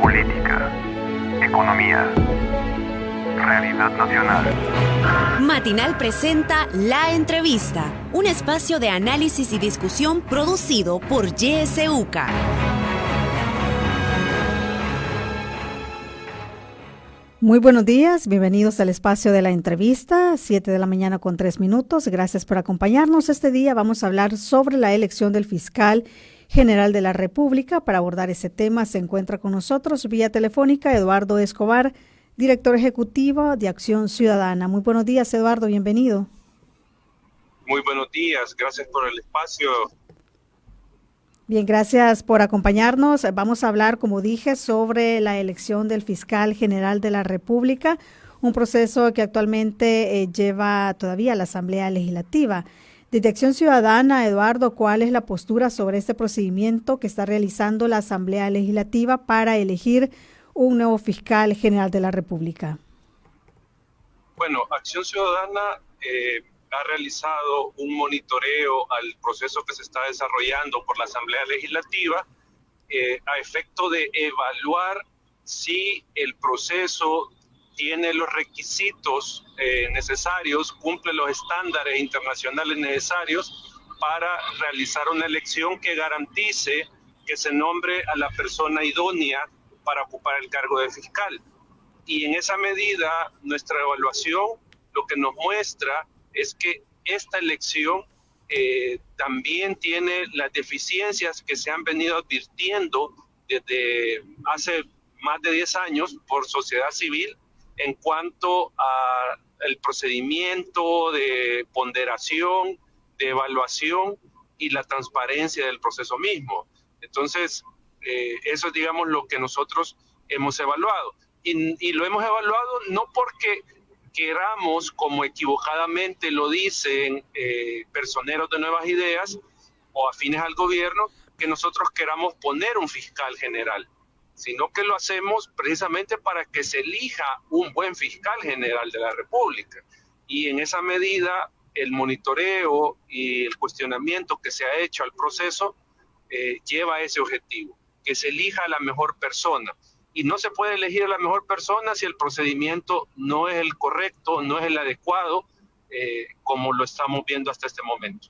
política, economía, realidad nacional. Matinal presenta La Entrevista, un espacio de análisis y discusión producido por YSUCA. Muy buenos días, bienvenidos al espacio de La Entrevista, 7 de la mañana con 3 minutos. Gracias por acompañarnos. Este día vamos a hablar sobre la elección del fiscal general de la República. Para abordar ese tema se encuentra con nosotros vía telefónica Eduardo Escobar, director ejecutivo de Acción Ciudadana. Muy buenos días, Eduardo, bienvenido. Muy buenos días, gracias por el espacio. Bien, gracias por acompañarnos. Vamos a hablar, como dije, sobre la elección del fiscal general de la República, un proceso que actualmente lleva todavía la Asamblea Legislativa. Desde Acción Ciudadana, Eduardo, ¿cuál es la postura sobre este procedimiento que está realizando la Asamblea Legislativa para elegir un nuevo fiscal general de la República? Bueno, Acción Ciudadana ha realizado un monitoreo al proceso que se está desarrollando por la Asamblea Legislativa a efecto de evaluar si el proceso tiene los requisitos necesarios, cumple los estándares internacionales necesarios para realizar una elección que garantice que se nombre a la persona idónea para ocupar el cargo de fiscal. Y en esa medida, nuestra evaluación lo que nos muestra es que esta elección también tiene las deficiencias que se han venido advirtiendo desde hace más de 10 años por sociedad civil en cuanto al procedimiento de ponderación, de evaluación y la transparencia del proceso mismo. Entonces, eso es, digamos, lo que nosotros hemos evaluado. Y lo hemos evaluado no porque queramos, como equivocadamente lo dicen personeros de Nuevas Ideas o afines al gobierno, que nosotros queramos poner un fiscal general, sino que lo hacemos precisamente para que se elija un buen fiscal general de la República. Y en esa medida, el monitoreo y el cuestionamiento que se ha hecho al proceso lleva a ese objetivo, que se elija a la mejor persona. Y no se puede elegir a la mejor persona si el procedimiento no es el correcto, no es el adecuado, como lo estamos viendo hasta este momento.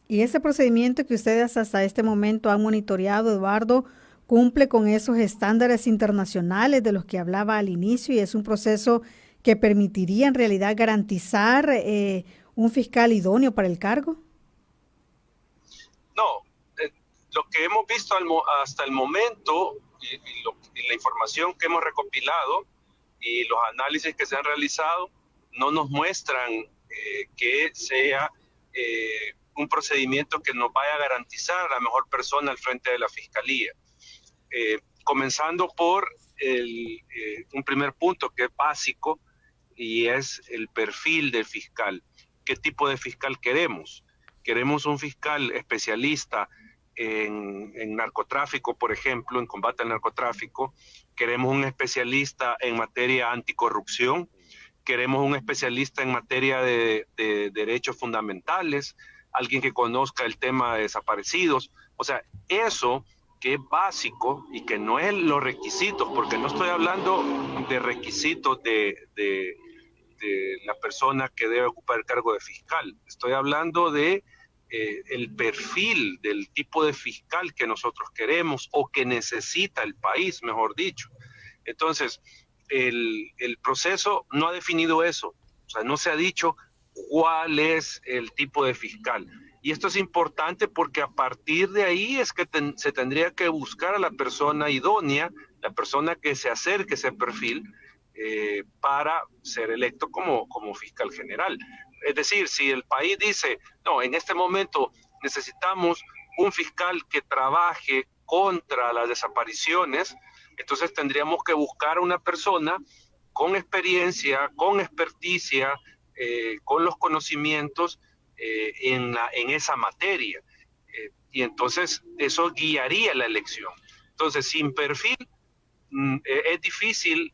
Y ese procedimiento que ustedes hasta este momento han monitoreado, Eduardo, cumple con esos estándares internacionales de los que hablaba al inicio y es un proceso que permitiría en realidad garantizar un fiscal idóneo para el cargo. No, lo que hemos visto hasta el momento y la información que hemos recopilado y los análisis que se han realizado no nos muestran que sea un procedimiento que nos vaya a garantizar a la mejor persona al frente de la Fiscalía. Comenzando por un primer punto que es básico y es el perfil del fiscal. ¿Qué tipo de fiscal queremos? ¿Queremos un fiscal especialista en narcotráfico, por ejemplo, en combate al narcotráfico? ¿Queremos un especialista en materia anticorrupción? ¿Queremos un especialista en materia de derechos fundamentales? ¿Alguien que conozca el tema de desaparecidos? O sea, eso que es básico y que no es los requisitos, porque no estoy hablando de requisitos de la persona que debe ocupar el cargo de fiscal. Estoy hablando de el perfil del tipo de fiscal que nosotros queremos o que necesita el país, mejor dicho. Entonces, el proceso no ha definido eso, o sea, no se ha dicho cuál es el tipo de fiscal. Y esto es importante porque a partir de ahí es que se tendría que buscar a la persona idónea, la persona que se acerque a ese perfil para ser electo como fiscal general. Es decir, si el país dice, no, en este momento necesitamos un fiscal que trabaje contra las desapariciones, entonces tendríamos que buscar a una persona con experiencia, con experticia, con los conocimientos en esa materia. Y entonces eso guiaría la elección. Entonces, sin perfil, es difícil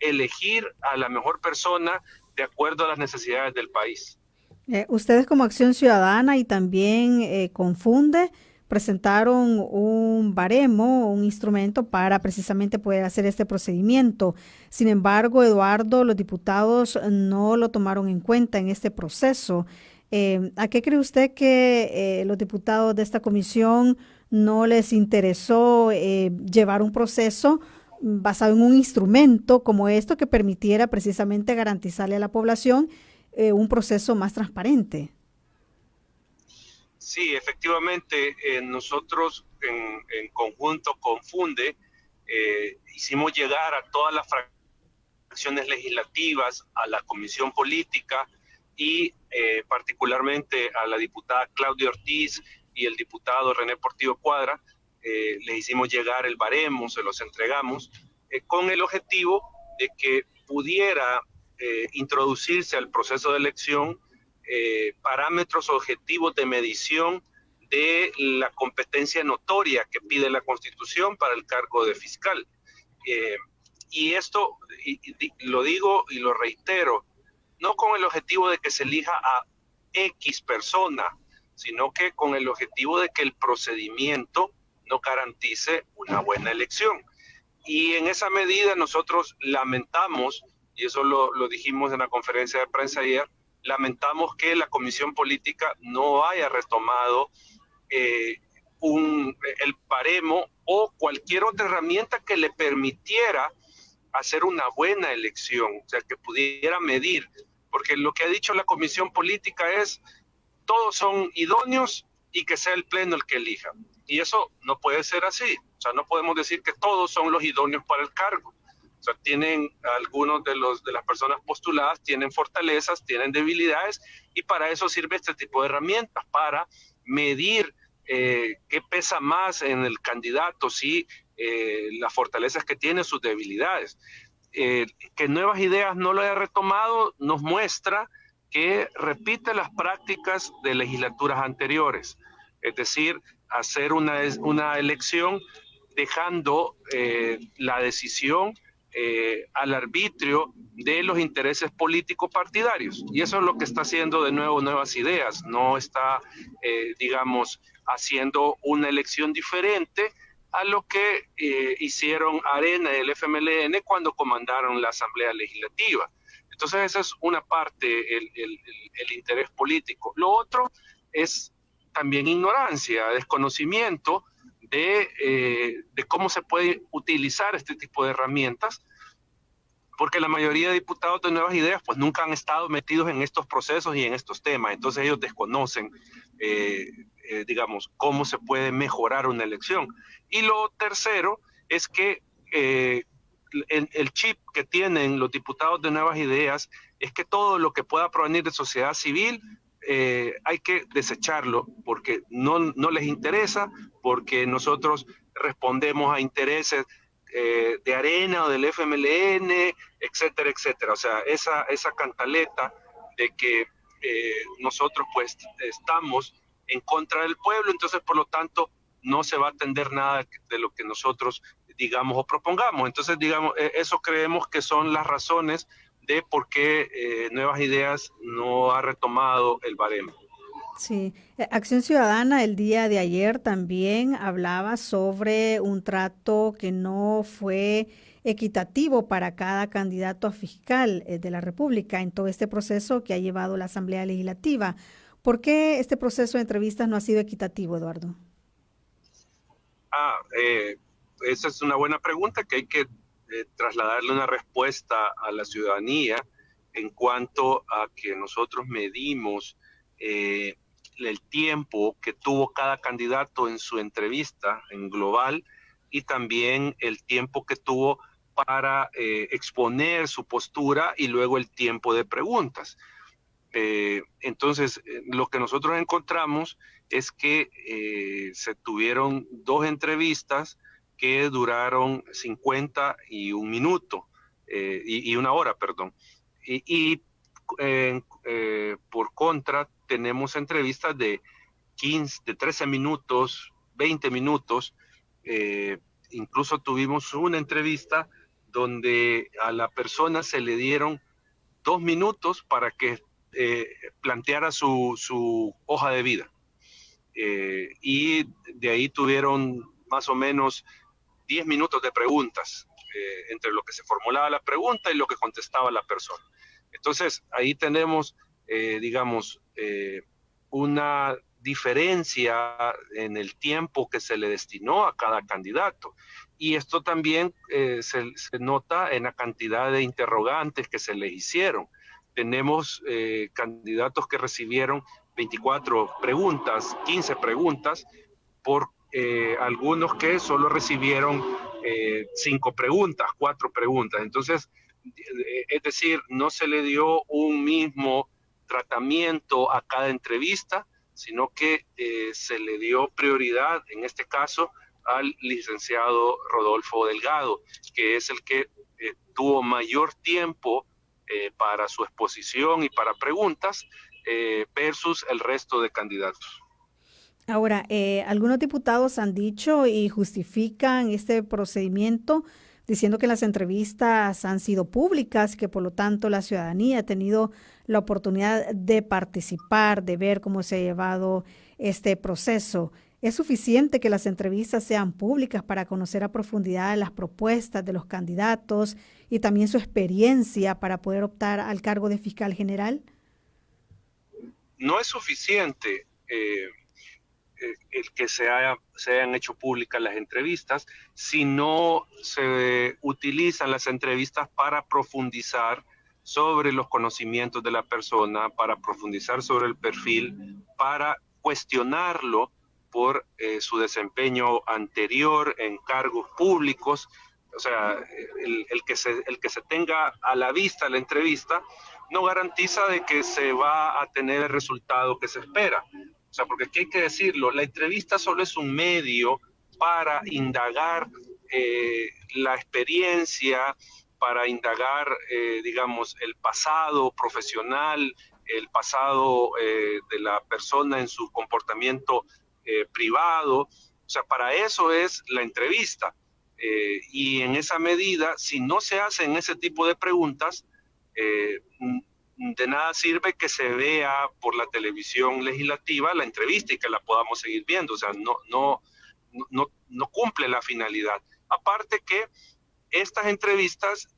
elegir a la mejor persona de acuerdo a las necesidades del país. Ustedes como Acción Ciudadana y también confunde, presentaron un baremo, un instrumento para precisamente poder hacer este procedimiento. Sin embargo, Eduardo, los diputados no lo tomaron en cuenta en este proceso. ¿A qué cree usted que los diputados de esta comisión no les interesó llevar un proceso basado en un instrumento como esto que permitiera precisamente garantizarle a la población un proceso más transparente? Sí, efectivamente, nosotros en conjunto con Funde hicimos llegar a todas las fracciones legislativas, a la Comisión Política y particularmente a la diputada Claudia Ortiz y el diputado René Portillo Cuadra. Les hicimos llegar el baremo, se los entregamos, con el objetivo de que pudiera introducirse al proceso de elección parámetros objetivos de medición de la competencia notoria que pide la Constitución para el cargo de fiscal. Y esto, lo digo y lo reitero, no con el objetivo de que se elija a X persona, sino que con el objetivo de que el procedimiento no garantice una buena elección. Y en esa medida nosotros lamentamos, y eso lo dijimos en la conferencia de prensa ayer, lamentamos que la Comisión Política no haya retomado el baremo o cualquier otra herramienta que le permitiera hacer una buena elección, o sea, que pudiera medir, porque lo que ha dicho la Comisión Política es todos son idóneos y que sea el Pleno el que elija. Y eso no puede ser así, o sea, no podemos decir que todos son los idóneos para el cargo. O sea, tienen algunos de las personas postuladas, tienen fortalezas, tienen debilidades, y para eso sirve este tipo de herramientas, para medir qué pesa más en el candidato, si las fortalezas que tiene, sus debilidades. Que Nuevas Ideas no lo haya retomado nos muestra que repite las prácticas de legislaturas anteriores, es decir, hacer una elección dejando la decisión al arbitrio de los intereses políticos partidarios. Y eso es lo que está haciendo de nuevo Nuevas Ideas. No está, digamos, haciendo una elección diferente a lo que hicieron Arena y el FMLN cuando comandaron la Asamblea Legislativa. Entonces esa es una parte, el interés político. Lo otro es también ignorancia, desconocimiento de cómo se puede utilizar este tipo de herramientas, porque la mayoría de diputados de Nuevas Ideas pues nunca han estado metidos en estos procesos y en estos temas, entonces ellos desconocen, digamos, cómo se puede mejorar una elección. Y lo tercero es que el chip que tienen los diputados de Nuevas Ideas es que todo lo que pueda provenir de sociedad civil hay que desecharlo porque no les interesa, porque nosotros respondemos a intereses de Arena o del FMLN, etcétera, etcétera. O sea, esa cantaleta de que nosotros pues estamos en contra del pueblo, entonces por lo tanto no se va a atender nada de lo que nosotros digamos o propongamos. Entonces, digamos, eso creemos que son las razones de por qué Nuevas Ideas no ha retomado el baremo. Sí, Acción Ciudadana el día de ayer también hablaba sobre un trato que no fue equitativo para cada candidato a fiscal de la República en todo este proceso que ha llevado la Asamblea Legislativa. ¿Por qué este proceso de entrevistas no ha sido equitativo, Eduardo? Esa es una buena pregunta que hay que trasladarle una respuesta a la ciudadanía en cuanto a que nosotros medimos el tiempo que tuvo cada candidato en su entrevista en global y también el tiempo que tuvo para exponer su postura y luego el tiempo de preguntas. Entonces, lo que nosotros encontramos es que se tuvieron 2 entrevistas que duraron 50 y 1 minuto, y 1 hora, perdón. Por contra, tenemos entrevistas de 13 minutos, 20 minutos. Incluso tuvimos una entrevista donde a la persona se le dieron 2 minutos para que planteara su hoja de vida. y de ahí tuvieron más o menos 10 minutos de preguntas entre lo que se formulaba la pregunta y lo que contestaba la persona. Entonces, ahí tenemos, digamos, una diferencia en el tiempo que se le destinó a cada candidato. Y esto también se nota en la cantidad de interrogantes que se le hicieron. Tenemos candidatos que recibieron 24 preguntas, 15 preguntas, por algunos que solo recibieron 5 preguntas, 4 preguntas. Entonces, es decir, no se le dio un mismo tratamiento a cada entrevista, sino que se le dio prioridad, en este caso, al licenciado Rodolfo Delgado, que es el que tuvo mayor tiempo para su exposición y para preguntas versus el resto de candidatos. Ahora, algunos diputados han dicho y justifican este procedimiento diciendo que las entrevistas han sido públicas, que por lo tanto la ciudadanía ha tenido la oportunidad de participar, de ver cómo se ha llevado este proceso. ¿Es suficiente que las entrevistas sean públicas para conocer a profundidad las propuestas de los candidatos y también su experiencia para poder optar al cargo de fiscal general? No es suficiente el que se hayan hecho públicas las entrevistas, si no se utilizan las entrevistas para profundizar sobre los conocimientos de la persona, para profundizar sobre el perfil, para cuestionarlo por su desempeño anterior en cargos públicos. O sea, el que se tenga a la vista la entrevista no garantiza de que se va a tener el resultado que se espera. O sea, porque aquí hay que decirlo, la entrevista solo es un medio para indagar la experiencia, para indagar, digamos, el pasado profesional, el pasado de la persona en su comportamiento privado. O sea, para eso es la entrevista. Y en esa medida, si no se hacen ese tipo de preguntas, de nada sirve que se vea por la televisión legislativa la entrevista y que la podamos seguir viendo. O sea, no cumple la finalidad. Aparte que estas entrevistas,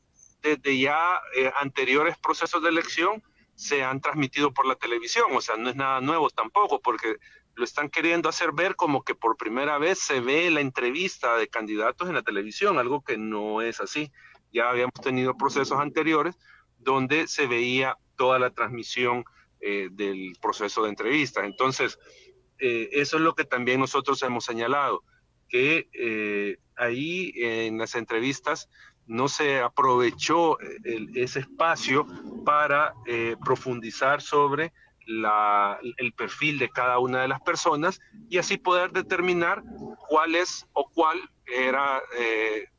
desde ya anteriores procesos de elección, se han transmitido por la televisión. O sea, no es nada nuevo tampoco, porque lo están queriendo hacer ver como que por primera vez se ve la entrevista de candidatos en la televisión, algo que no es así. Ya habíamos tenido procesos anteriores donde se veía toda la transmisión del proceso de entrevistas. Entonces, eso es lo que también nosotros hemos señalado, que ahí en las entrevistas no se aprovechó ese espacio para profundizar sobre el perfil de cada una de las personas y así poder determinar cuál es o cuál era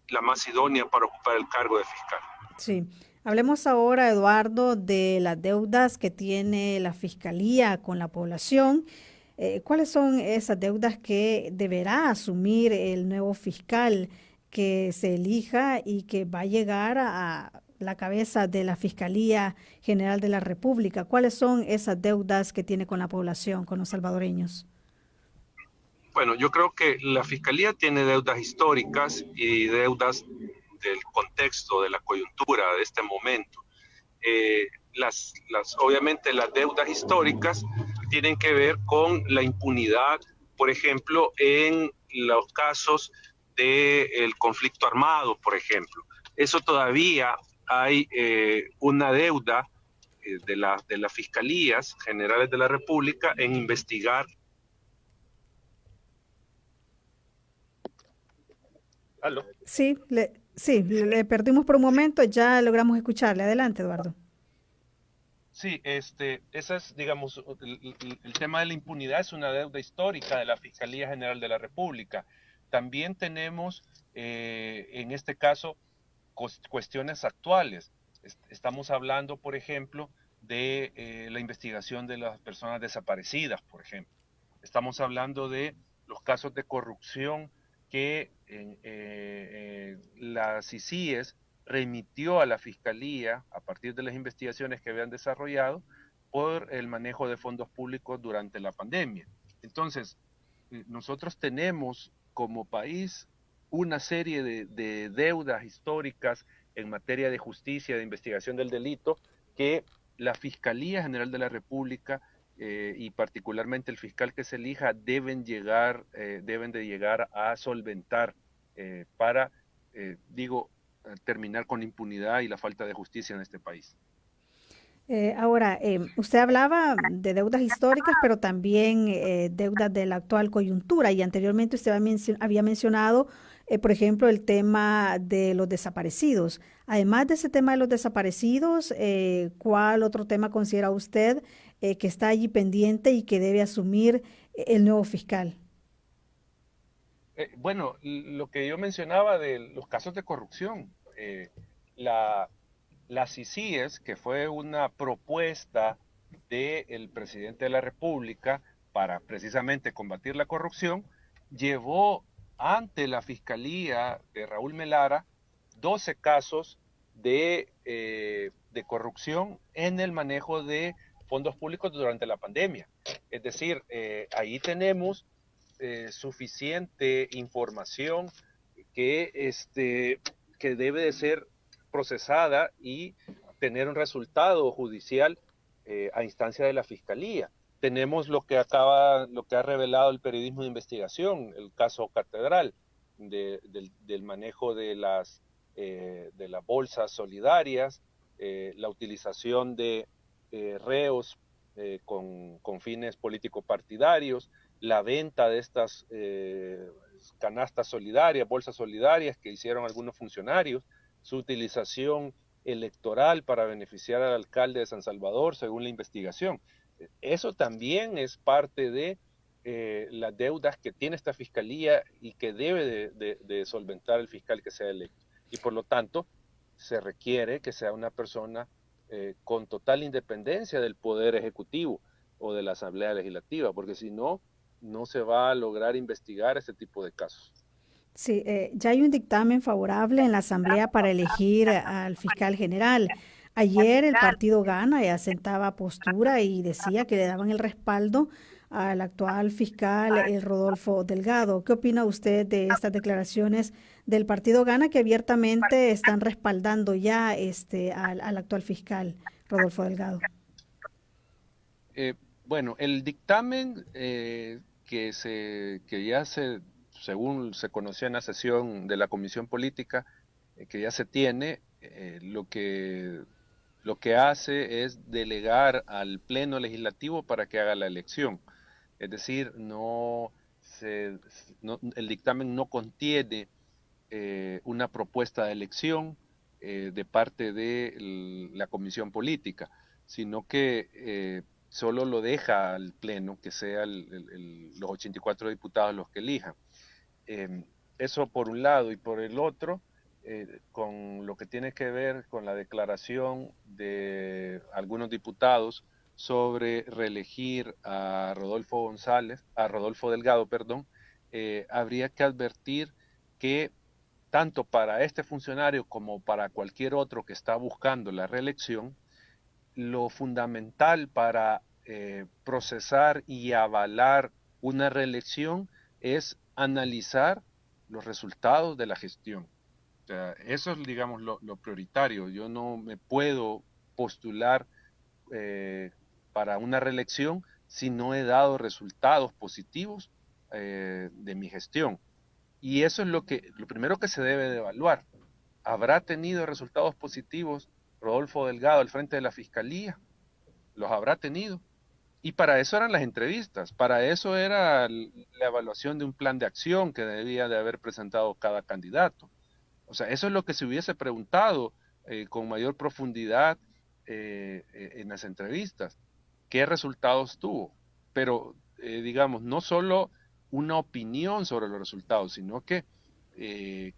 la más idónea para ocupar el cargo de fiscal. Sí. Hablemos ahora, Eduardo, de las deudas que tiene la Fiscalía con la población. ¿Cuáles son esas deudas que deberá asumir el nuevo fiscal que se elija y que va a llegar a la cabeza de la Fiscalía General de la República? ¿Cuáles son esas deudas que tiene con la población, con los salvadoreños? Bueno, yo creo que la Fiscalía tiene deudas históricas y deudas del contexto, de la coyuntura de este momento. Obviamente las deudas históricas tienen que ver con la impunidad, por ejemplo, en los casos del conflicto armado, por ejemplo. Eso todavía hay una deuda de las Fiscalías Generales de la República en investigar. ¿Aló? Sí, le perdimos por un momento, ya logramos escucharle. Adelante, Eduardo. Sí, ese es, digamos, el tema de la impunidad es una deuda histórica de la Fiscalía General de la República. También tenemos, en este caso, cuestiones actuales. Estamos hablando, por ejemplo, de la investigación de las personas desaparecidas, por ejemplo. Estamos hablando de los casos de corrupción que la CICIES remitió a la Fiscalía a partir de las investigaciones que habían desarrollado por el manejo de fondos públicos durante la pandemia. Entonces, nosotros tenemos como país una serie de deudas históricas en materia de justicia, de investigación del delito, que la Fiscalía General de la República y particularmente el fiscal que se elija deben de llegar a solventar para, terminar con la impunidad y la falta de justicia en este país. Ahora, usted hablaba de deudas históricas, pero también deudas de la actual coyuntura. Y anteriormente usted había mencionado, por ejemplo, el tema de los desaparecidos. Además de ese tema de los desaparecidos, ¿cuál otro tema considera usted que está allí pendiente y que debe asumir el nuevo fiscal? Bueno, lo que yo mencionaba de los casos de corrupción, la, las CICIES, que fue una propuesta del presidente de la República para precisamente combatir la corrupción, llevó ante la Fiscalía de Raúl Melara 12 casos de corrupción en el manejo de fondos públicos durante la pandemia. Es decir, ahí tenemos suficiente información que debe de ser procesada y tener un resultado judicial a instancia de la Fiscalía. Tenemos lo que ha revelado el periodismo de investigación, el caso Catedral, del manejo de las bolsas solidarias, la utilización de reos con fines político-partidarios, la venta de estas canastas solidarias, bolsas solidarias que hicieron algunos funcionarios, su utilización electoral para beneficiar al alcalde de San Salvador, según la investigación. Eso también es parte de las deudas que tiene esta fiscalía y que debe de solventar el fiscal que sea electo. Y por lo tanto, se requiere que sea una persona con total independencia del Poder Ejecutivo o de la Asamblea Legislativa, porque si no, no se va a lograr investigar este tipo de casos. Sí, ya hay un dictamen favorable en la Asamblea para elegir al fiscal general. Ayer el partido Gana ya sentaba postura y decía que le daban el respaldo al actual fiscal, el Rodolfo Delgado. ¿Qué opina usted de estas declaraciones del partido Gana que abiertamente están respaldando ya al actual fiscal, Rodolfo Delgado? Bueno, el dictamen según se conoció en la sesión de la Comisión Política, que ya se tiene, lo que hace es delegar al Pleno Legislativo para que haga la elección. Es decir, el dictamen no contiene una propuesta de elección de parte de la Comisión Política, sino que solo lo deja al Pleno, que sea los 84 diputados los que elijan. Eso por un lado, y por el otro, con lo que tiene que ver con la declaración de algunos diputados sobre reelegir a Rodolfo Delgado, perdón, habría que advertir que tanto para este funcionario como para cualquier otro que está buscando la reelección, lo fundamental para procesar y avalar una reelección es analizar los resultados de la gestión. O sea, eso es, digamos, lo prioritario. Yo no me puedo postular para una reelección si no he dado resultados positivos de mi gestión. Y eso es lo primero que se debe de evaluar. ¿Habrá tenido resultados positivos Rodolfo Delgado al frente de la Fiscalía? ¿Los habrá tenido? Y para eso eran las entrevistas, para eso era la evaluación de un plan de acción que debía de haber presentado cada candidato. O sea, eso es lo que se hubiese preguntado con mayor profundidad en las entrevistas. ¿Qué resultados tuvo? Pero, digamos, no solo una opinión sobre los resultados, sino que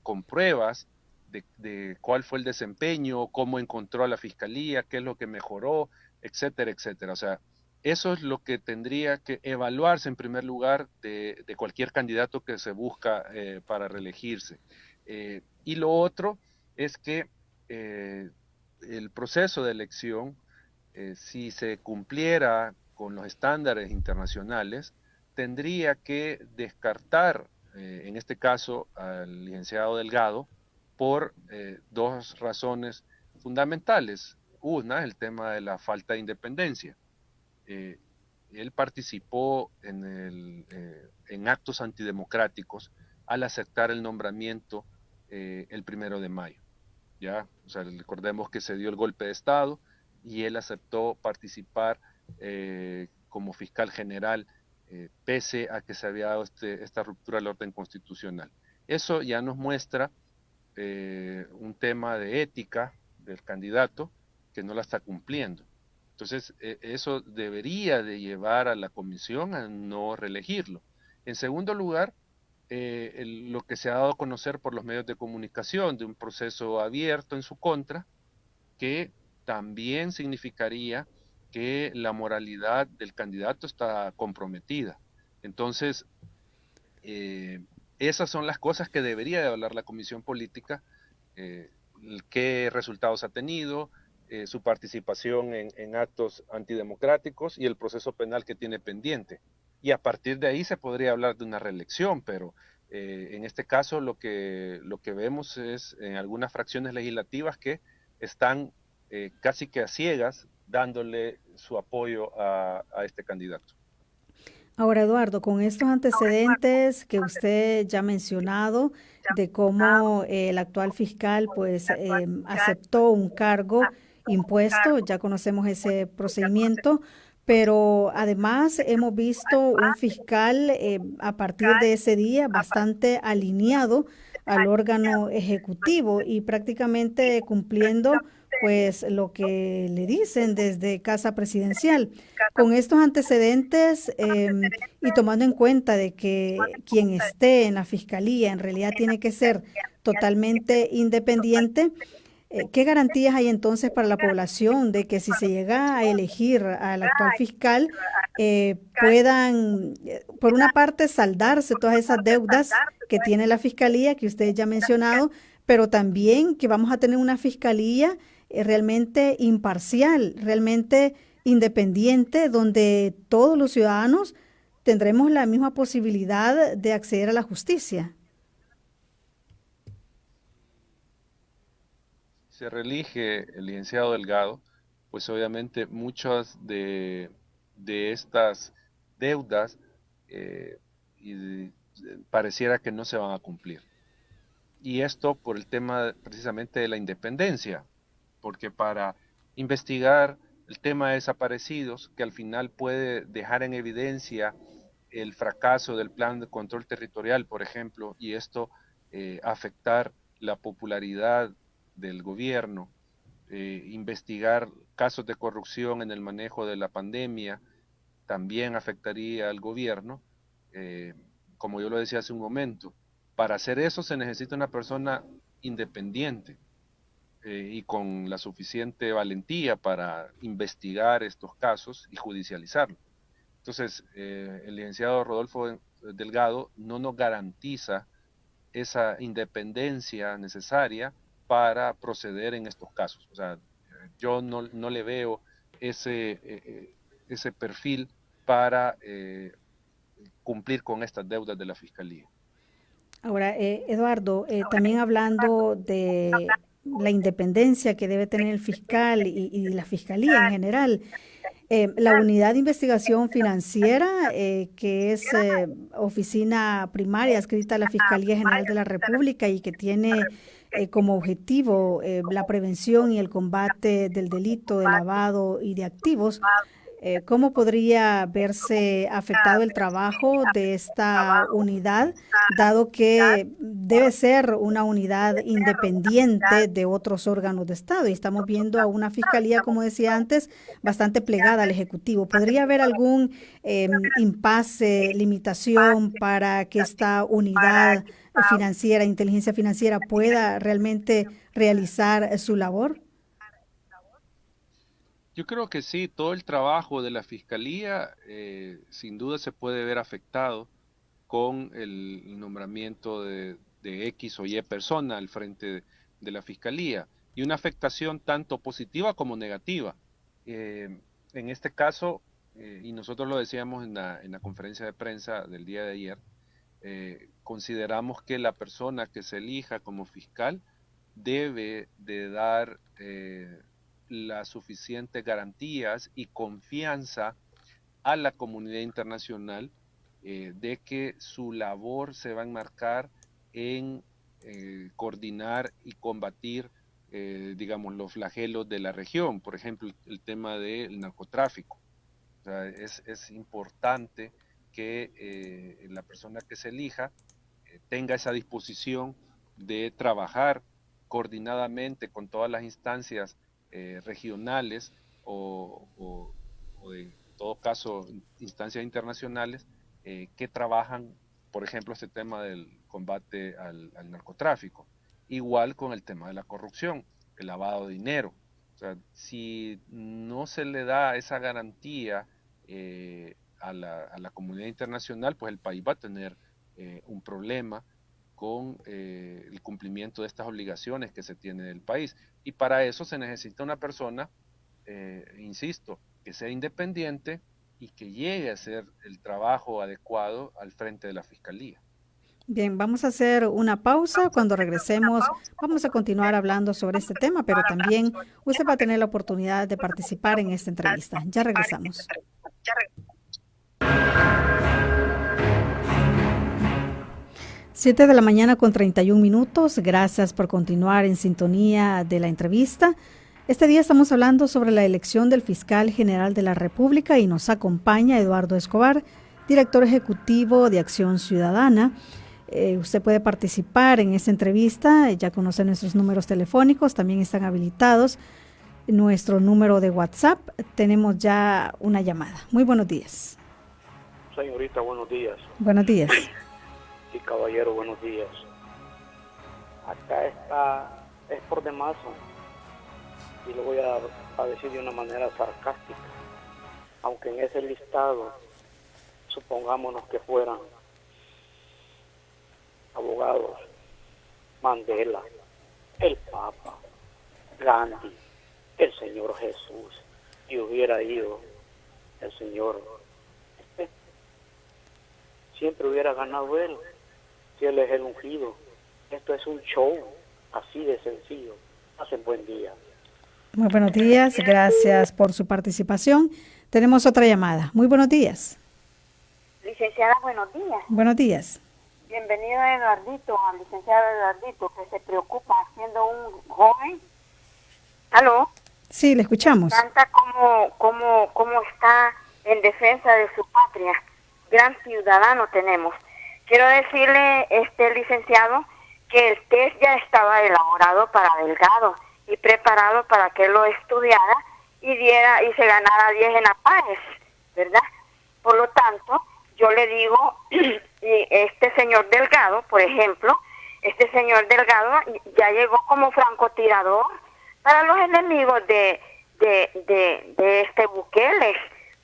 con pruebas de cuál fue el desempeño, cómo encontró a la fiscalía, qué es lo que mejoró, etcétera, etcétera. O sea, eso es lo que tendría que evaluarse en primer lugar de cualquier candidato que se busca para reelegirse. Y lo otro es que el proceso de elección, si se cumpliera con los estándares internacionales, tendría que descartar, en este caso, al licenciado Delgado por dos razones fundamentales. Una, el tema de la falta de independencia. Él participó en actos antidemocráticos al aceptar el nombramiento el 1 de mayo. ¿Ya? O sea, recordemos que se dio el golpe de Estado y él aceptó participar como fiscal general pese a que se había dado esta ruptura del orden constitucional. Eso ya nos muestra un tema de ética del candidato que no la está cumpliendo. Entonces, eso debería de llevar a la comisión a no reelegirlo. En segundo lugar, lo que se ha dado a conocer por los medios de comunicación de un proceso abierto en su contra, que también significaría que la moralidad del candidato está comprometida. Entonces, esas son las cosas que debería de hablar la comisión política, qué resultados ha tenido, su participación en actos antidemocráticos y el proceso penal que tiene pendiente. Y a partir de ahí se podría hablar de una reelección, pero en este caso lo que vemos es en algunas fracciones legislativas que están casi que a ciegas dándole su apoyo a este candidato. Ahora, Eduardo, con estos antecedentes que usted ya ha mencionado, de cómo el actual fiscal pues aceptó un cargo impuesto, ya conocemos ese procedimiento, pero además hemos visto un fiscal a partir de ese día bastante alineado al órgano ejecutivo y prácticamente cumpliendo pues lo que le dicen desde Casa Presidencial. Con estos antecedentes y tomando en cuenta de que quien esté en la fiscalía en realidad tiene que ser totalmente independiente, ¿qué garantías hay entonces para la población de que si se llega a elegir al actual fiscal, puedan, por una parte, saldarse todas esas deudas que tiene la fiscalía, que usted ya ha mencionado, pero también que vamos a tener una fiscalía realmente imparcial, realmente independiente, donde todos los ciudadanos tendremos la misma posibilidad de acceder a la justicia? Se reelige el licenciado Delgado, pues obviamente muchas de estas deudas pareciera que no se van a cumplir. Y esto por el tema precisamente de la independencia, porque para investigar el tema de desaparecidos, que al final puede dejar en evidencia el fracaso del plan de control territorial, por ejemplo, y esto afectar la popularidad del gobierno, investigar casos de corrupción en el manejo de la pandemia, también afectaría al gobierno, como yo lo decía hace un momento. Para hacer eso se necesita una persona independiente y con la suficiente valentía para investigar estos casos y judicializarlos. Entonces, el licenciado Rodolfo Delgado no nos garantiza esa independencia necesaria para proceder en estos casos. O sea, yo no le veo ese perfil para cumplir con estas deudas de la Fiscalía. Ahora, Eduardo, también hablando de la independencia que debe tener el fiscal y la fiscalía en general, la unidad de investigación financiera, que es oficina primaria adscrita a la Fiscalía General de la República y que tiene como objetivo la prevención y el combate del delito de lavado y de activos, ¿cómo podría verse afectado el trabajo de esta unidad, dado que debe ser una unidad independiente de otros órganos de Estado? Y estamos viendo a una fiscalía, como decía antes, bastante plegada al Ejecutivo. ¿Podría haber algún impasse, limitación para que esta unidad financiera, inteligencia financiera, pueda realmente realizar su labor? Yo creo que sí, todo el trabajo de la Fiscalía sin duda se puede ver afectado con el nombramiento de X o Y persona al frente de la Fiscalía, y una afectación tanto positiva como negativa. En este caso, y nosotros lo decíamos en la conferencia de prensa del día de ayer, consideramos que la persona que se elija como fiscal debe de dar las suficientes garantías y confianza a la comunidad internacional de que su labor se va a enmarcar en coordinar y combatir, digamos, los flagelos de la región, por ejemplo, el tema del narcotráfico. O sea, es importante que la persona que se elija tenga esa disposición de trabajar coordinadamente con todas las instancias regionales o en todo caso instancias internacionales que trabajan, por ejemplo, este tema del combate al narcotráfico. Igual con el tema de la corrupción, el lavado de dinero. O sea, si no se le da esa garantía a la comunidad internacional, pues el país va a tener un problema con el cumplimiento de estas obligaciones que se tiene del país. Y para eso se necesita una persona, insisto, que sea independiente y que llegue a hacer el trabajo adecuado al frente de la Fiscalía. Bien, vamos a hacer una pausa. Cuando regresemos, vamos a continuar hablando sobre este tema, pero también usted va a tener la oportunidad de participar en esta entrevista. Ya regresamos. 7 de la mañana con 31 minutos. Gracias por continuar en sintonía de la entrevista. Este día estamos hablando sobre la elección del fiscal general de la República y nos acompaña Eduardo Escobar, director ejecutivo de Acción Ciudadana. Usted puede participar en esta entrevista, ya conoce nuestros números telefónicos, también están habilitados nuestro número de WhatsApp. Tenemos ya una llamada. Muy buenos días. Señorita, buenos días. Buenos días. Sí, caballero, buenos días. Acá es por demás, y lo voy a decir de una manera sarcástica. Aunque en ese listado, supongámonos que fueran abogados, Mandela, el Papa, Gandhi, el Señor Jesús, y hubiera ido el Señor, siempre hubiera ganado él, si él es el ungido. Esto es un show, así de sencillo. Pasen buen día. Muy buenos días, gracias por su participación. Tenemos otra llamada. Muy buenos días. Licenciada, buenos días. Buenos días. Bienvenido Eduardito, al licenciado Eduardito, que se preocupa siendo un joven. ¿Aló? Sí, le escuchamos. Canta como está en defensa de su patria. Gran ciudadano tenemos. Quiero decirle, licenciado, que el test ya estaba elaborado para Delgado y preparado para que él lo estudiara y se ganara 10 en APAES, ¿verdad? Por lo tanto, yo le digo, y este señor Delgado, por ejemplo, este señor Delgado ya llegó como francotirador para los enemigos de este Bukele,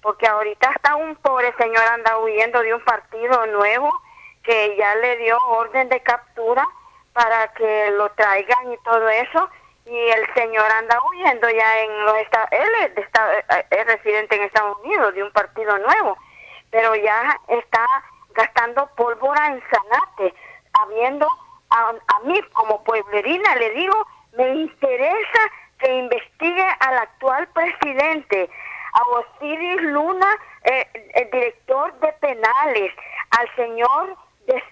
porque ahorita hasta un pobre señor anda huyendo de un partido nuevo que ya le dio orden de captura para que lo traigan y todo eso, y el señor anda huyendo ya en los Estados Unidos. Él es residente en Estados Unidos de un partido nuevo, pero ya está gastando pólvora en Zanate, habiendo a mí como pueblerina le digo, me interesa que investigue al actual presidente, a Osiris Luna, el director de penales, al señor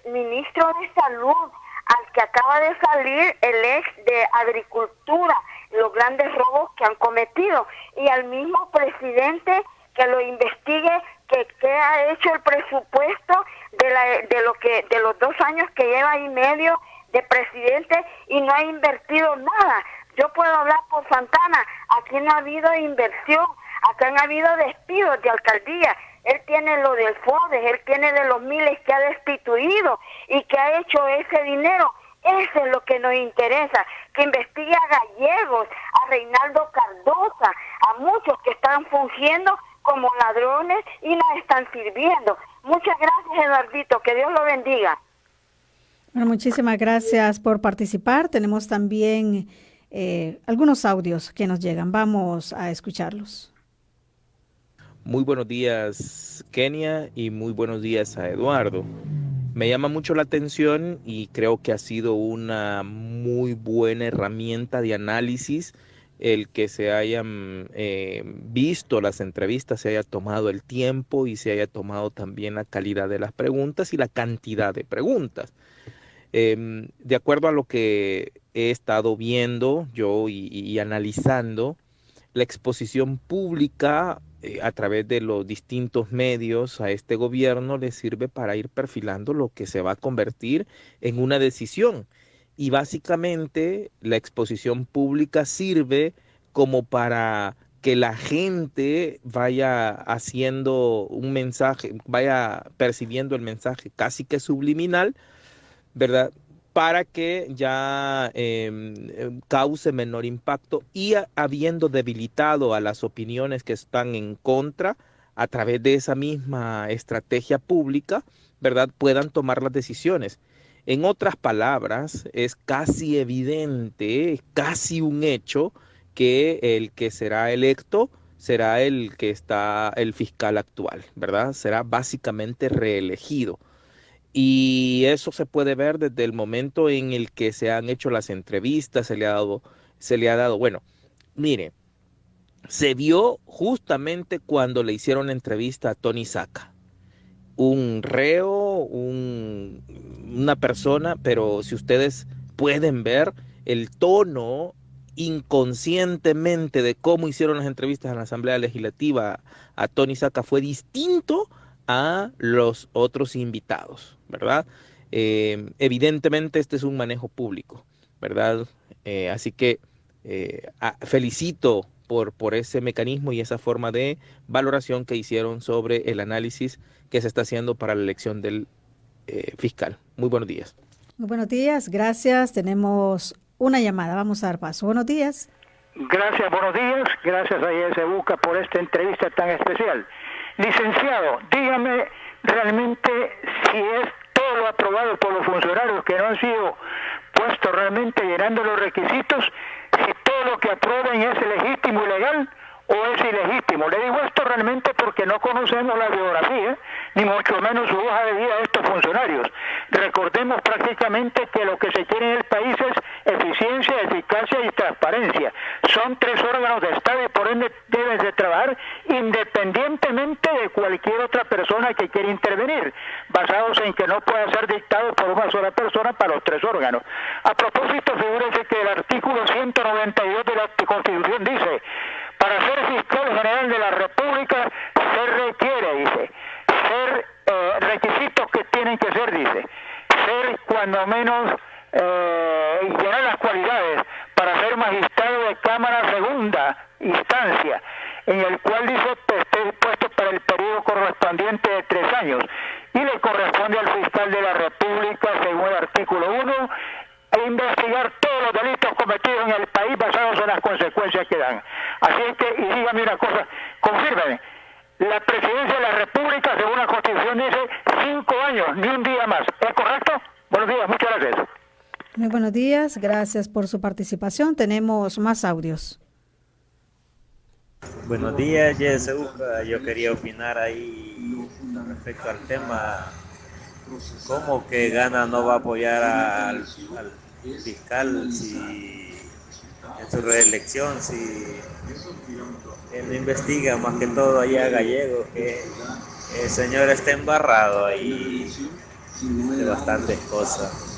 ministro de salud, al que acaba de salir el ex de agricultura, los grandes robos que han cometido, y al mismo presidente que lo investigue, que ha hecho el presupuesto de los 2 años que lleva y medio de presidente y no ha invertido nada. Yo puedo hablar por Santana, aquí no ha habido inversión, acá han habido despidos de alcaldía. Él tiene lo del FODES, él tiene de los miles que ha destituido y que ha hecho ese dinero. Eso es lo que nos interesa, que investigue a Gallegos, a Reinaldo Cardosa, a muchos que están fungiendo como ladrones y nos están sirviendo. Muchas gracias, Eduardito, que Dios lo bendiga. Bueno, muchísimas gracias por participar. Tenemos también algunos audios que nos llegan. Vamos a escucharlos. Muy buenos días, Kenia, y muy buenos días a Eduardo. Me llama mucho la atención y creo que ha sido una muy buena herramienta de análisis el que se hayan visto las entrevistas, se haya tomado el tiempo y se haya tomado también la calidad de las preguntas y la cantidad de preguntas. De acuerdo a lo que he estado viendo yo y analizando, la exposición pública a través de los distintos medios a este gobierno le sirve para ir perfilando lo que se va a convertir en una decisión. Y básicamente la exposición pública sirve como para que la gente vaya haciendo un mensaje, vaya percibiendo el mensaje casi que subliminal, ¿verdad? Para que ya cause menor impacto y habiendo debilitado a las opiniones que están en contra a través de esa misma estrategia pública, ¿verdad? Puedan tomar las decisiones. En otras palabras, es casi evidente, casi un hecho, que el que será electo será el que está el fiscal actual, ¿verdad? Será básicamente reelegido. Y eso se puede ver desde el momento en el que se han hecho las entrevistas, se le ha dado, bueno, mire, se vio justamente cuando le hicieron la entrevista a Tony Saca, un reo, una persona, pero si ustedes pueden ver el tono inconscientemente de cómo hicieron las entrevistas en la Asamblea Legislativa a Tony Saca fue distinto a los otros invitados, ¿verdad? Evidentemente este es un manejo público, ¿verdad? Así que felicito por ese mecanismo y esa forma de valoración que hicieron sobre el análisis que se está haciendo para la elección del fiscal. Muy buenos días. Muy buenos días, gracias. Tenemos una llamada, vamos a dar paso. Buenos días. Gracias, buenos días. Gracias a IS Busca por esta entrevista tan especial. Licenciado, dígame realmente si es todo lo aprobado por los funcionarios que no han sido puestos realmente llenando los requisitos, si todo lo que aprueben es legítimo y legal o es ilegítimo. Le digo esto realmente porque no conocemos la biografía, ni mucho menos su hoja de vida de estos funcionarios. Recordemos prácticamente que lo que se quiere en el país es eficiencia, eficacia y transparencia. Son 3 órganos de Estado y por ende deben de trabajar independientemente de cualquier otra persona que quiera intervenir, basados en que no pueda ser dictado por una sola persona para los 3 órganos. A propósito, figúrese que el artículo 192 de la Constitución dice: para ser fiscal general de la República se requiere, dice, requisitos que tienen que ser, dice, ser cuando menos llenar las cualidades para ser magistrado de Cámara Segunda Instancia, en el cual dice que esté puesto para el periodo correspondiente de 3 años, y le corresponde al fiscal de la República, según el artículo 1, investigar todos los delitos cometidos en el país basados en las consecuencias que dan. Así es que, y dígame una cosa, confírmeme, la presidencia de la República, según la Constitución, dice 5 años, ni un día más. ¿Es correcto? Buenos días, muchas gracias. Muy buenos días, gracias por su participación. Tenemos más audios. Buenos días, Yesuca. Yo quería opinar ahí respecto al tema. ¿Cómo que Gana no va a apoyar al fiscal si en su reelección, si él investiga más que todo allá Gallego, que el señor está embarrado ahí de bastantes cosas?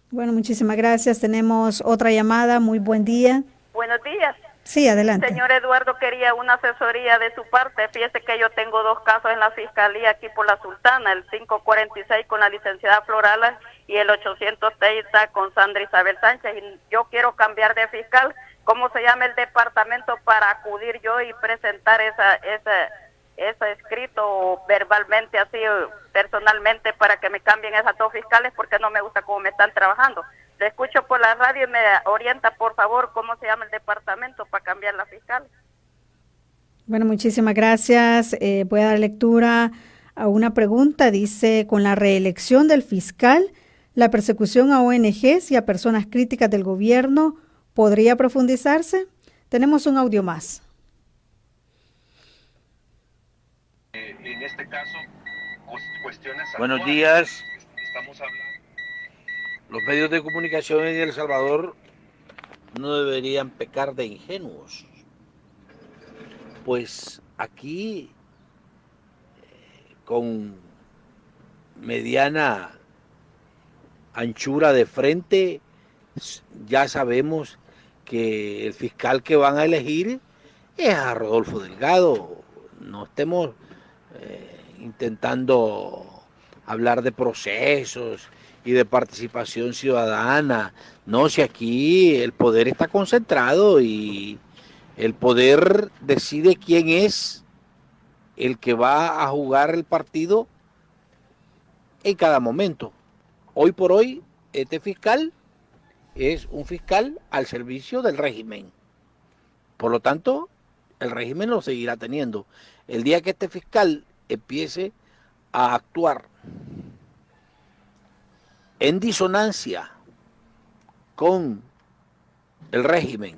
Bueno, muchísimas gracias. Tenemos otra llamada. Muy buen día. Buenos días. Sí, adelante. Señor Eduardo, quería una asesoría de su parte. Fíjese que yo tengo 2 casos en la fiscalía aquí por la Sultana, el 546 con la licenciada Florala y el 830 con Sandra Isabel Sánchez. Y yo quiero cambiar de fiscal. ¿Cómo se llama el departamento para acudir yo y presentar ese escrito verbalmente, así personalmente, para que me cambien esas 2 fiscales, porque no me gusta cómo me están trabajando? Le escucho por la radio y me orienta, por favor, cómo se llama el departamento para cambiar la fiscal. Bueno, muchísimas gracias. Voy a dar lectura a una pregunta. Dice: con la reelección del fiscal, ¿la persecución a ONGs y a personas críticas del gobierno podría profundizarse? Tenemos un audio más. En este caso, cuestiones Buenos actuales. días. Estamos hablando. Los medios de comunicación en El Salvador no deberían pecar de ingenuos. Pues aquí, con mediana anchura de frente, ya sabemos que el fiscal que van a elegir es a Rodolfo Delgado. No estemos intentando hablar de procesos y de participación ciudadana. No, si aquí el poder está concentrado y el poder decide quién es el que va a jugar el partido en cada momento. Hoy por hoy, este fiscal es un fiscal al servicio del régimen. Por lo tanto, el régimen lo seguirá teniendo. El día que este fiscal empiece a actuar en disonancia con el régimen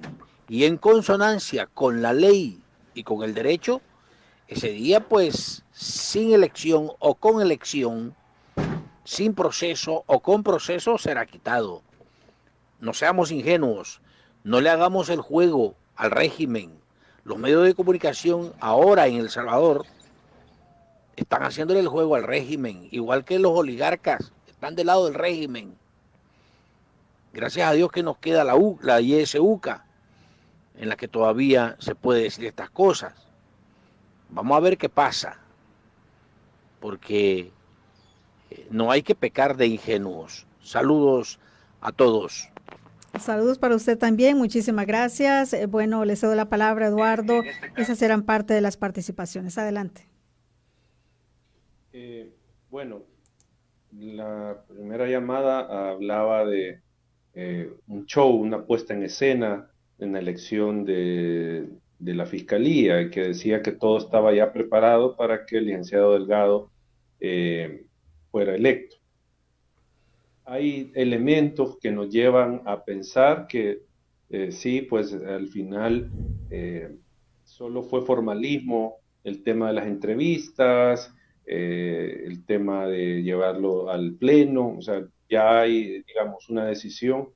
y en consonancia con la ley y con el derecho, ese día pues sin elección o con elección, sin proceso o con proceso será quitado. No seamos ingenuos, no le hagamos el juego al régimen. Los medios de comunicación ahora en El Salvador están haciéndole el juego al régimen, igual que los oligarcas están del lado del régimen. Gracias a Dios que nos queda la ISUCA, en la que todavía se puede decir estas cosas. Vamos a ver qué pasa, porque no hay que pecar de ingenuos. Saludos a todos. Saludos para usted también, muchísimas gracias. Bueno, le cedo la palabra a Eduardo. Esas eran parte de las participaciones. Adelante. Bueno, la primera llamada hablaba de un show, una puesta en escena en la elección de la Fiscalía, que decía que todo estaba ya preparado para que el licenciado Delgado fuera electo. Hay elementos que nos llevan a pensar que sí, pues al final solo fue formalismo el tema de las entrevistas, el tema de llevarlo al pleno, o sea, ya hay, digamos, una decisión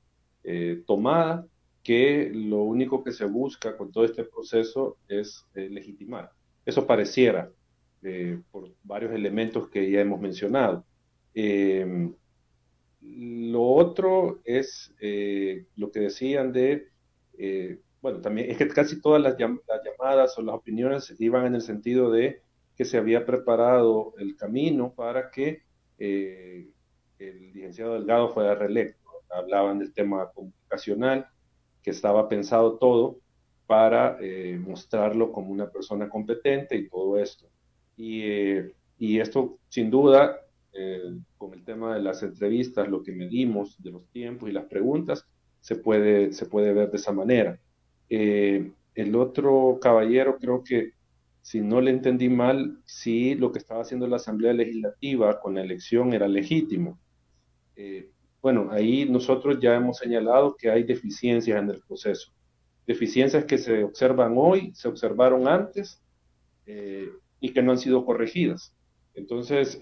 tomada que lo único que se busca con todo este proceso es legitimar. Eso pareciera, por varios elementos que ya hemos mencionado. Lo otro es lo que decían de, bueno, también es que casi todas las llamadas o las opiniones iban en el sentido de que se había preparado el camino para que el licenciado Delgado fuera reelecto. Hablaban del tema comunicacional, que estaba pensado todo para mostrarlo como una persona competente y todo esto. Y esto, sin duda, con el tema de las entrevistas, lo que medimos de los tiempos y las preguntas, se puede ver de esa manera. El otro caballero, creo que, si no le entendí mal, sí, lo que estaba haciendo la Asamblea Legislativa con la elección era legítimo. Bueno, ahí nosotros ya hemos señalado que hay deficiencias en el proceso. Deficiencias que se observan hoy, se observaron antes y que no han sido corregidas. Entonces,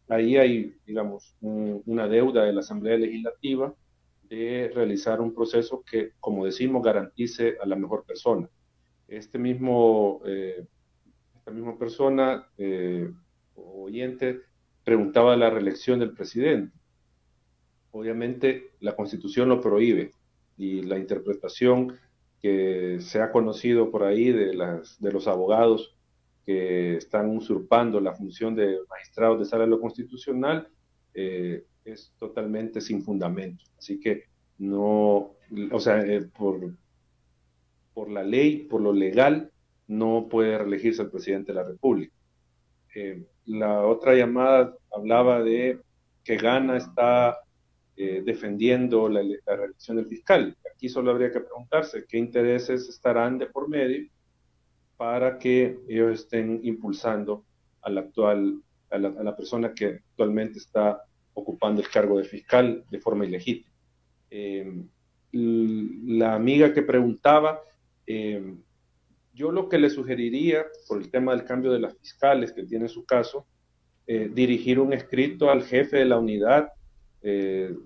ahí hay, digamos, una deuda de la Asamblea Legislativa de realizar un proceso que, como decimos, garantice a la mejor persona. Esta misma persona, oyente, preguntaba la reelección del presidente. Obviamente, la Constitución lo prohíbe y la interpretación que se ha conocido por ahí de los abogados que están usurpando la función de magistrados de sala de lo constitucional, es totalmente sin fundamento. Así que no, o sea, por la ley, por lo legal, no puede reelegirse el presidente de la República. La otra llamada hablaba de que Ghana está defendiendo la reelección del fiscal. Aquí solo habría que preguntarse qué intereses estarán de por medio para que ellos estén impulsando a la persona que actualmente está ocupando el cargo de fiscal de forma ilegítima. La amiga que preguntaba, Yo lo que le sugeriría, por el tema del cambio de las fiscales que tiene su caso, dirigir un escrito al jefe de la unidad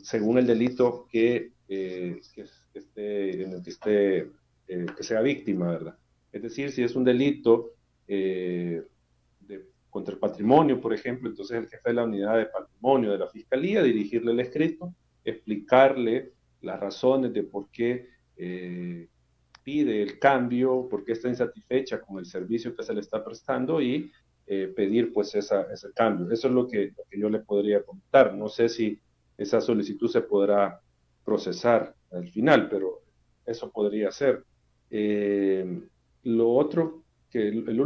según el delito que sea víctima, ¿verdad? Es decir, si es un delito contra el patrimonio, por ejemplo, entonces el jefe de la unidad de patrimonio de la fiscalía, dirigirle el escrito, explicarle las razones de por qué pide el cambio, por qué está insatisfecha con el servicio que se le está prestando y pedir pues ese cambio. Eso es lo que yo le podría comentar. No sé si esa solicitud se podrá procesar al final, pero eso podría ser. Lo otro, que la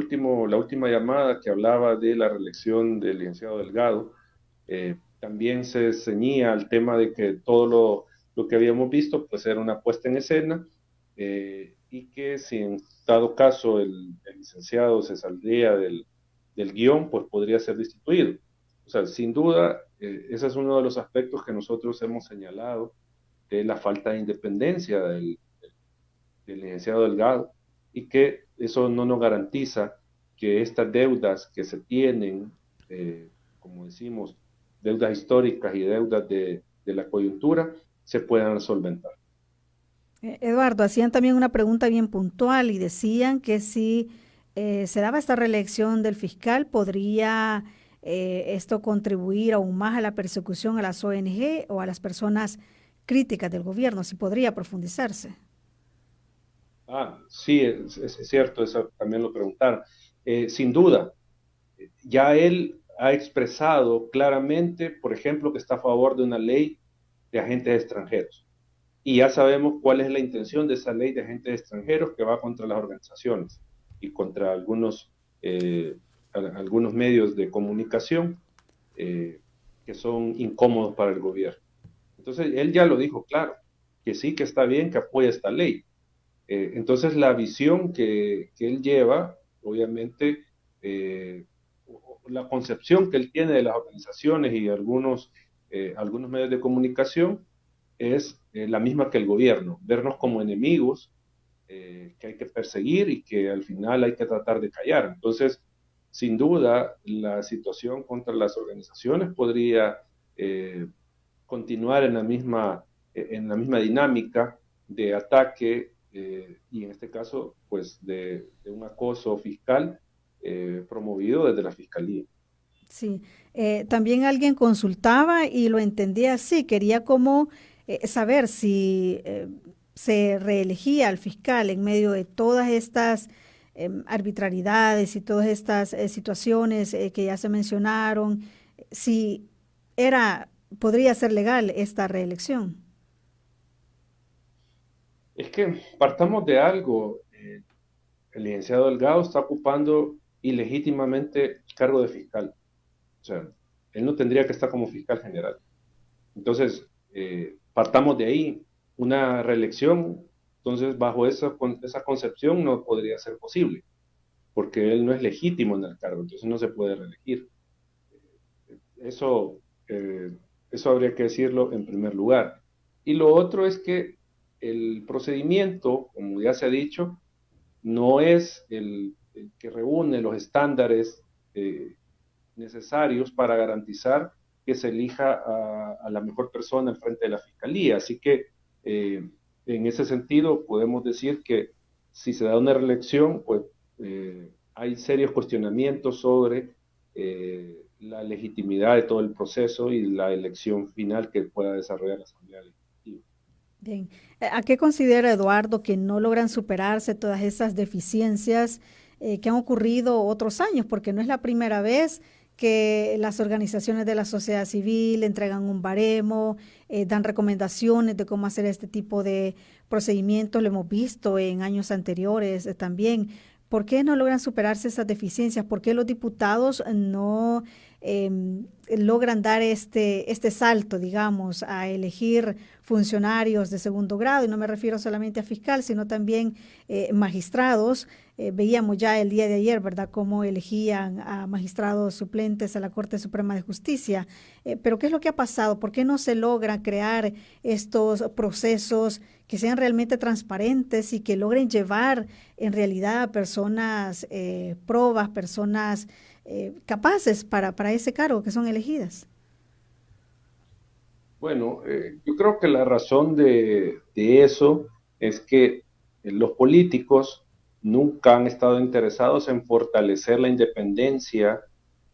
última llamada que hablaba de la reelección del licenciado Delgado, también se ceñía al tema de que todo lo que habíamos visto pues era una puesta en escena, y que si en dado caso el licenciado se saldría del guión, pues podría ser destituido. O sea, sin duda, ese es uno de los aspectos que nosotros hemos señalado de la falta de independencia del licenciado Delgado, y que eso no nos garantiza que estas deudas que se tienen, como decimos, deudas históricas y deudas de la coyuntura, se puedan solventar. Eduardo, hacían también una pregunta bien puntual y decían que si se daba esta reelección del fiscal, ¿podría esto contribuir aún más a la persecución a las ONG o a las personas críticas del gobierno? ¿Si podría profundizarse? Sí, es cierto, eso también lo preguntaron. Sin duda, ya él ha expresado claramente, por ejemplo, que está a favor de una ley de agentes extranjeros. Y ya sabemos cuál es la intención de esa ley de agentes extranjeros, que va contra las organizaciones y contra algunos medios de comunicación que son incómodos para el gobierno. Entonces, él ya lo dijo claro, que sí, que está bien, que apoya esta ley. Entonces, la visión que él lleva, obviamente, la concepción que él tiene de las organizaciones y algunos medios de comunicación es la misma que el gobierno, vernos como enemigos que hay que perseguir y que al final hay que tratar de callar. Entonces, sin duda, la situación contra las organizaciones podría continuar en la misma dinámica de ataque y en este caso, pues, de un acoso fiscal promovido desde la Fiscalía. Sí, también alguien consultaba y lo entendía así, quería como saber si se reelegía al fiscal en medio de todas estas arbitrariedades y todas estas situaciones que ya se mencionaron, si podría ser legal esta reelección. Es que partamos de algo, el licenciado Delgado está ocupando ilegítimamente el cargo de fiscal. O sea, él no tendría que estar como fiscal general. Entonces, partamos de ahí, una reelección, entonces bajo esa concepción no podría ser posible, porque él no es legítimo en el cargo, entonces no se puede reelegir. Eso habría que decirlo en primer lugar. Y lo otro es que el procedimiento, como ya se ha dicho, no es el que reúne los estándares necesarios para garantizar que se elija a la mejor persona al frente de la Fiscalía. Así que en ese sentido podemos decir que si se da una reelección, pues hay serios cuestionamientos sobre la legitimidad de todo el proceso y la elección final que pueda desarrollar la Asamblea Legislativa. Bien. ¿A qué considera Eduardo que no logran superarse todas esas deficiencias que han ocurrido otros años? Porque no es la primera vez que las organizaciones de la sociedad civil entregan un baremo, dan recomendaciones de cómo hacer este tipo de procedimientos. Lo hemos visto en años anteriores también. ¿Por qué no logran superarse esas deficiencias? ¿Por qué los diputados no logran dar este salto, digamos, a elegir funcionarios de segundo grado? Y no me refiero solamente a fiscal, sino también magistrados Veíamos ya el día de ayer, ¿verdad?, cómo elegían a magistrados suplentes a la Corte Suprema de Justicia. Pero ¿qué es lo que ha pasado? ¿Por qué no se logra crear estos procesos que sean realmente transparentes y que logren llevar en realidad a personas probas, personas capaces para ese cargo que son elegidas? Bueno, yo creo que la razón de eso es que los políticos nunca han estado interesados en fortalecer la independencia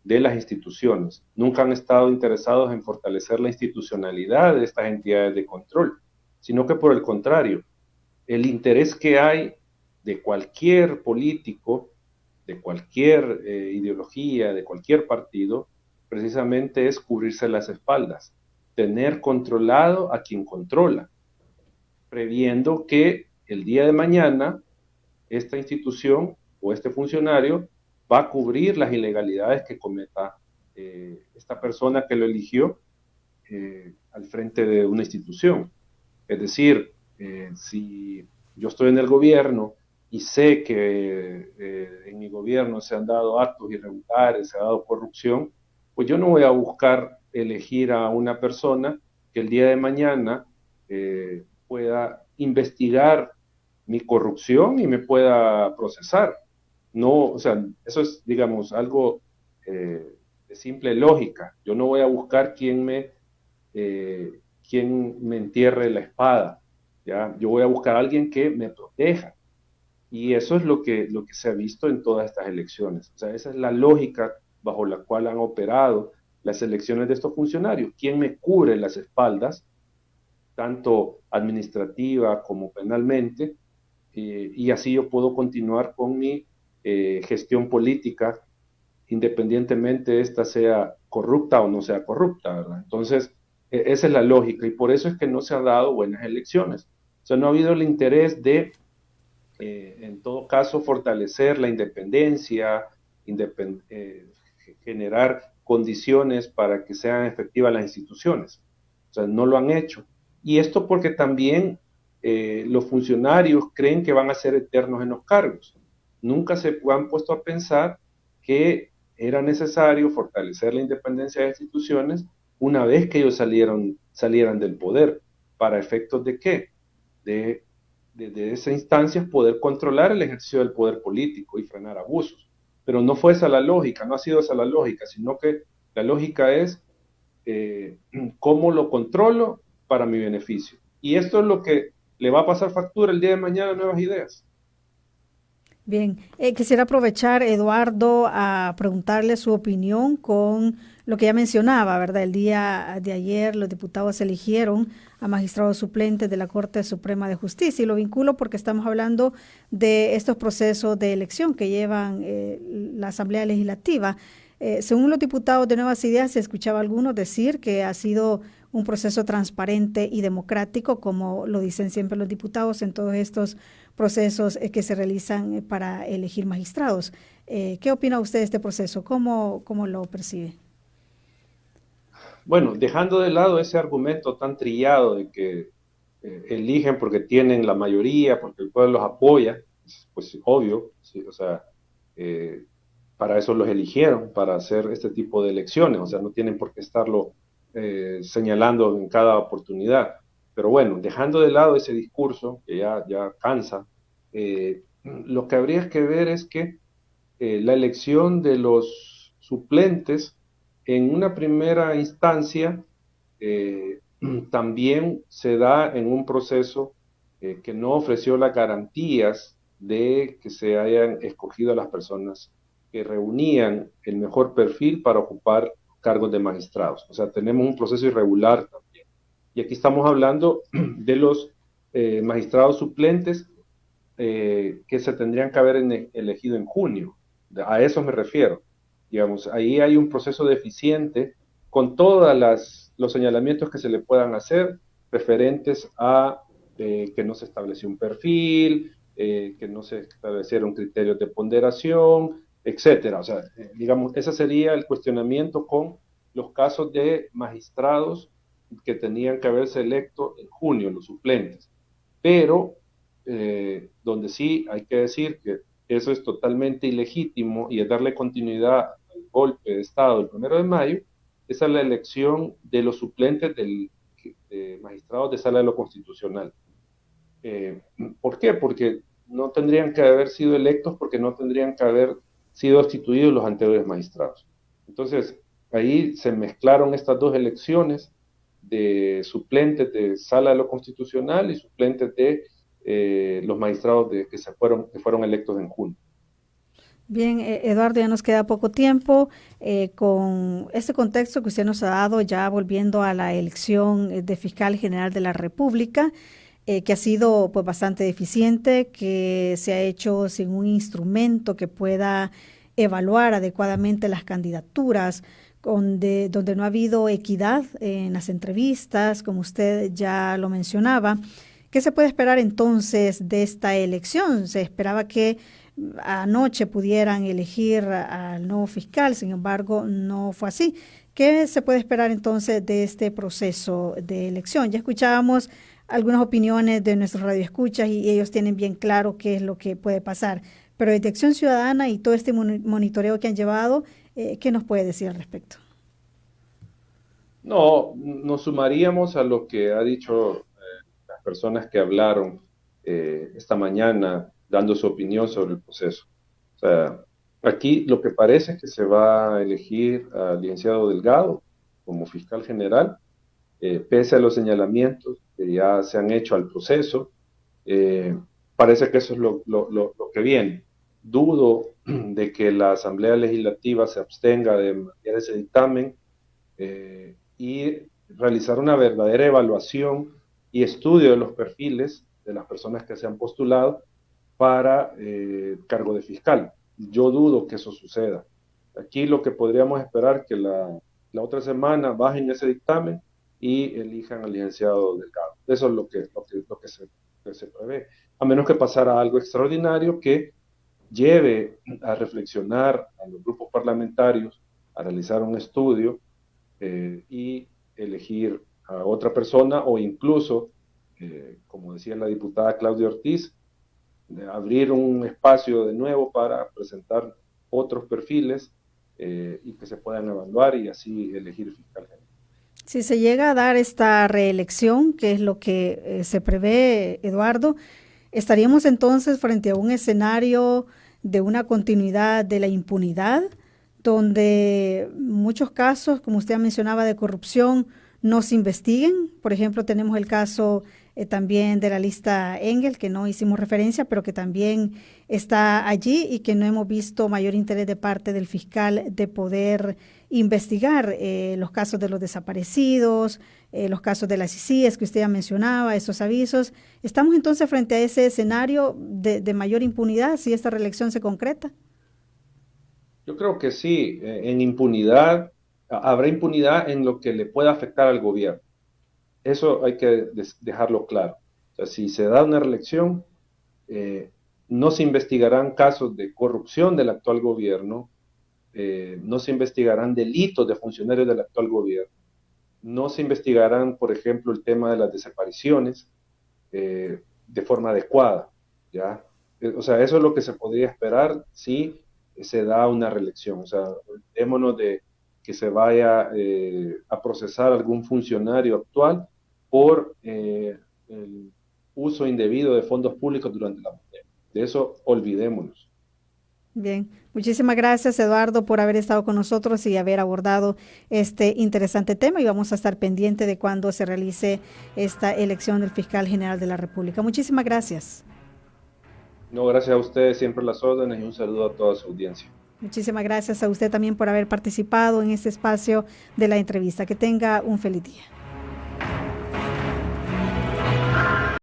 de las instituciones, nunca han estado interesados en fortalecer la institucionalidad de estas entidades de control, sino que por el contrario, el interés que hay de cualquier político, de cualquier ideología, de cualquier partido, precisamente es cubrirse las espaldas, tener controlado a quien controla, previendo que el día de mañana esta institución o este funcionario va a cubrir las ilegalidades que cometa esta persona que lo eligió al frente de una institución. Es decir, si yo estoy en el gobierno y sé que en mi gobierno se han dado actos irregulares, se ha dado corrupción, pues yo no voy a buscar elegir a una persona que el día de mañana pueda investigar mi corrupción y me pueda procesar. No, o sea, eso es, digamos, algo de simple lógica. Yo no voy a buscar quien me entierre la espada, ¿ya? Yo voy a buscar a alguien que me proteja. Y eso es lo que se ha visto en todas estas elecciones. O sea, esa es la lógica bajo la cual han operado las elecciones de estos funcionarios. ¿Quién me cubre las espaldas, tanto administrativa como penalmente? Y así yo puedo continuar con mi gestión política, independientemente esta sea corrupta o no sea corrupta, ¿verdad? Entonces, esa es la lógica, y por eso es que no se han dado buenas elecciones. O sea, no ha habido el interés de, en todo caso, fortalecer la independencia, generar condiciones para que sean efectivas las instituciones. O sea, no lo han hecho. Y esto porque también los funcionarios creen que van a ser eternos en los cargos. Nunca se han puesto a pensar que era necesario fortalecer la independencia de las instituciones una vez que ellos salieran del poder. ¿Para efectos de qué? De esas instancias poder controlar el ejercicio del poder político y frenar abusos. Pero no fue esa la lógica, no ha sido esa la lógica, sino que la lógica es cómo lo controlo para mi beneficio. Y esto es lo que le va a pasar factura el día de mañana a Nuevas Ideas. Bien, quisiera aprovechar, Eduardo, a preguntarle su opinión con lo que ya mencionaba, ¿verdad? El día de ayer los diputados eligieron a magistrados suplentes de la Corte Suprema de Justicia, y lo vinculo porque estamos hablando de estos procesos de elección que llevan la Asamblea Legislativa. Según los diputados de Nuevas Ideas, se escuchaba a algunos decir que ha sido un proceso transparente y democrático, como lo dicen siempre los diputados en todos estos procesos que se realizan para elegir magistrados. ¿Qué opina usted de este proceso? ¿Cómo lo percibe? Bueno, dejando de lado ese argumento tan trillado de que eligen porque tienen la mayoría, porque el pueblo los apoya, pues obvio, sí, o sea, para eso los eligieron, para hacer este tipo de elecciones, o sea, no tienen por qué estarlo señalando en cada oportunidad. Pero bueno, dejando de lado ese discurso que ya cansa, lo que habría que ver es que la elección de los suplentes en una primera instancia también se da en un proceso que no ofreció las garantías de que se hayan escogido a las personas que reunían el mejor perfil para ocupar cargos de magistrados. O sea, tenemos un proceso irregular también. Y aquí estamos hablando de los magistrados suplentes que se tendrían que haber elegido en junio. A eso me refiero. Digamos, ahí hay un proceso deficiente con todos los señalamientos que se le puedan hacer referentes a que no se estableció un perfil, que no se establecieron criterios de ponderación, etcétera. O sea, digamos, ese sería el cuestionamiento con los casos de magistrados que tenían que haberse electo en junio, los suplentes. Pero donde sí hay que decir que eso es totalmente ilegítimo y es darle continuidad al golpe de Estado del 1 de mayo, esa es la elección de los suplentes de magistrados de Sala de lo Constitucional. ¿Por qué? Porque no tendrían que haber sido electos, porque no tendrían que haber sido destituidos los anteriores magistrados. Entonces, ahí se mezclaron estas dos elecciones de suplentes de Sala de lo Constitucional y suplentes de los magistrados que fueron electos en junio. Bien, Eduardo, ya nos queda poco tiempo. Con este contexto que usted nos ha dado, ya volviendo a la elección de fiscal general de la República, que ha sido pues bastante deficiente, que se ha hecho sin un instrumento que pueda evaluar adecuadamente las candidaturas, donde no ha habido equidad en las entrevistas, como usted ya lo mencionaba. ¿Qué se puede esperar entonces de esta elección? Se esperaba que anoche pudieran elegir al nuevo fiscal, sin embargo, no fue así. ¿Qué se puede esperar entonces de este proceso de elección? Ya escuchábamos algunas opiniones de nuestros radioescuchas y ellos tienen bien claro qué es lo que puede pasar. Pero desde Acción Ciudadana y todo este monitoreo que han llevado, ¿qué nos puede decir al respecto? No, nos sumaríamos a lo que ha dicho las personas que hablaron esta mañana dando su opinión sobre el proceso. O sea, aquí lo que parece es que se va a elegir al licenciado Delgado como fiscal general, pese a los señalamientos que ya se han hecho al proceso, parece que eso es lo que viene. Dudo de que la Asamblea Legislativa se abstenga de enviar ese dictamen y realizar una verdadera evaluación y estudio de los perfiles de las personas que se han postulado para cargo de fiscal. Yo dudo que eso suceda. Aquí lo que podríamos esperar que la otra semana bajen ese dictamen y elijan al licenciado Delgado. Eso es lo que se prevé. A menos que pasara algo extraordinario que lleve a reflexionar a los grupos parlamentarios, a realizar un estudio y elegir a otra persona o incluso, como decía la diputada Claudia Ortiz, de abrir un espacio de nuevo para presentar otros perfiles y que se puedan evaluar y así elegir fiscal general. Si se llega a dar esta reelección, que es lo que se prevé, Eduardo, estaríamos entonces frente a un escenario de una continuidad de la impunidad, donde muchos casos, como usted mencionaba, de corrupción no se investiguen. Por ejemplo, tenemos el caso también de la lista Engel, que no hicimos referencia, pero que también está allí y que no hemos visto mayor interés de parte del fiscal de poder investigar los casos de los desaparecidos, los casos de las ICIES que usted ya mencionaba, esos avisos. ¿Estamos entonces frente a ese escenario de mayor impunidad si esta reelección se concreta? Yo creo que sí, en impunidad, habrá impunidad en lo que le pueda afectar al gobierno. Eso hay que dejarlo claro. O sea, si se da una reelección, no se investigarán casos de corrupción del actual gobierno, no se investigarán delitos de funcionarios del actual gobierno, no se investigarán, por ejemplo, el tema de las desapariciones de forma adecuada, ¿ya? O sea, eso es lo que se podría esperar si se da una reelección. O sea, olvidémonos de que se vaya a procesar algún funcionario actual por el uso indebido de fondos públicos durante la pandemia. De eso olvidémonos. Bien, muchísimas gracias, Eduardo, por haber estado con nosotros y haber abordado este interesante tema, y vamos a estar pendiente de cuando se realice esta elección del fiscal general de la República. Muchísimas gracias. No, gracias a ustedes, siempre las órdenes, y un saludo a toda su audiencia. Muchísimas gracias a usted también por haber participado en este espacio de la entrevista. Que tenga un feliz día.